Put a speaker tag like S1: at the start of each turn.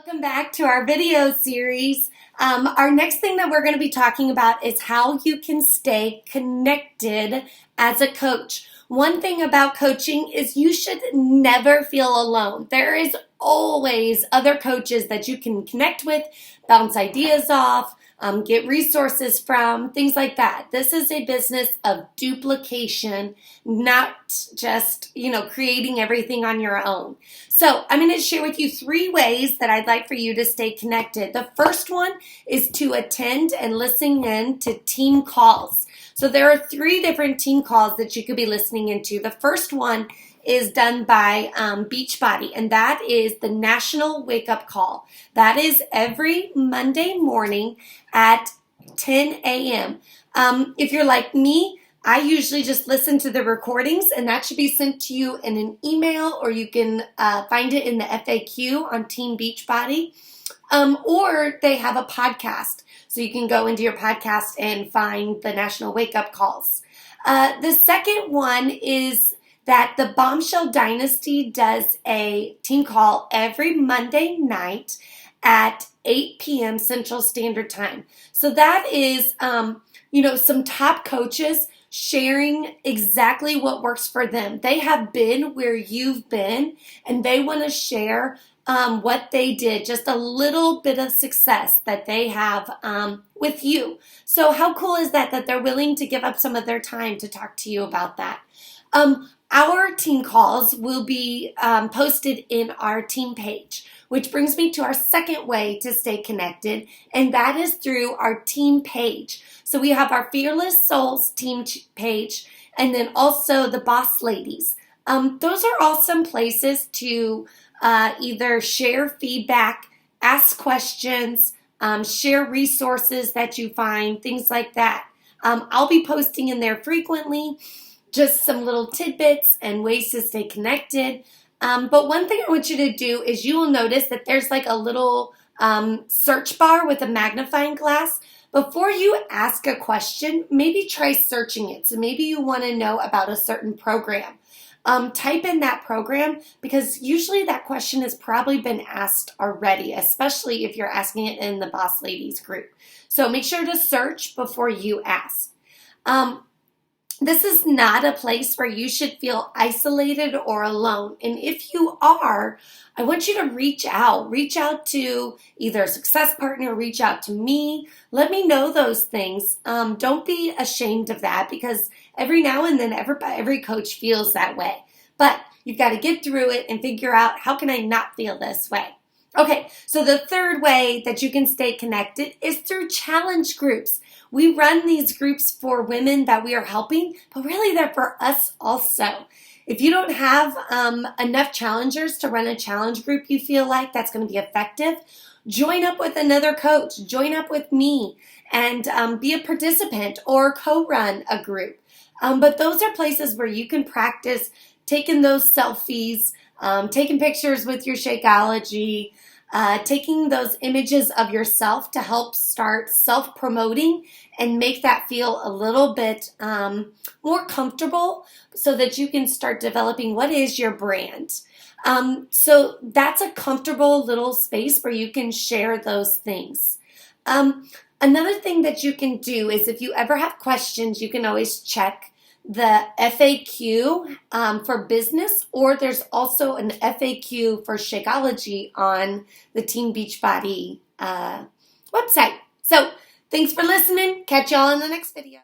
S1: Welcome back to our video series. Our next thing that we're going to be talking about is how you can stay connected as a coach. One thing about coaching is you should never feel alone. There is always other coaches that you can connect with, bounce ideas off, get resources from, things like that. This is a business of duplication, not just, creating everything on your own. So I'm going to share with you 3 ways that I'd like for you to stay connected. The first one is to attend and listen in to team calls. So there are 3 different team calls that you could be listening into. The first one is done by Beachbody, and that is the National Wake Up Call. That is every Monday morning at 10 a.m. If you're like me, I usually just listen to the recordings, and that should be sent to you in an email, or you can find it in the FAQ on Team Beachbody, or they have a podcast. So you can go into your podcast and find the National Wake Up Calls. The second one is that the Bombshell Dynasty does a team call every Monday night at 8 p.m. Central Standard Time. So that is, some top coaches sharing exactly what works for them. They have been where you've been, and they want to share what they did, just a little bit of success that they have with you. So how cool is that they're willing to give up some of their time to talk to you about that? Our team calls will be posted in our team page, which brings me to our second way to stay connected, and that is through our team page. So we have our Fearless Souls team page, and then also the Boss Ladies. Those are awesome places to either share feedback, ask questions, share resources that you find, things like that. I'll be posting in there frequently, just some little tidbits and ways to stay connected. But one thing I want you to do is you will notice that there's like a little search bar with a magnifying glass. Before you ask a question, maybe try searching it. So maybe you want to know about a certain program. Type in that program, because usually that question has probably been asked already, especially if you're asking it in the Boss Ladies group. So make sure to search before you ask. This is not a place where you should feel isolated or alone. And if you are, I want you to reach out. Reach out to either a success partner, reach out to me. Let me know those things. Don't be ashamed of that, because every now and then every coach feels that way. But you've got to get through it and figure out, how can I not feel this way? Okay, so the third way that you can stay connected is through challenge groups. We run these groups for women that we are helping, but really they're for us also. If you don't have enough challengers to run a challenge group you feel like that's going to be effective, join up with another coach, join up with me, and be a participant or co-run a group. But those are places where you can practice taking those selfies, taking pictures with your Shakeology, taking those images of yourself to help start self-promoting and make that feel a little bit more comfortable, so that you can start developing what is your brand. So that's a comfortable little space where you can share those things. Another thing that you can do is, if you ever have questions, you can always check the FAQ for business, or there's also an FAQ for Shakeology on the Team Beachbody website. So thanks for listening. Catch y'all in the next video.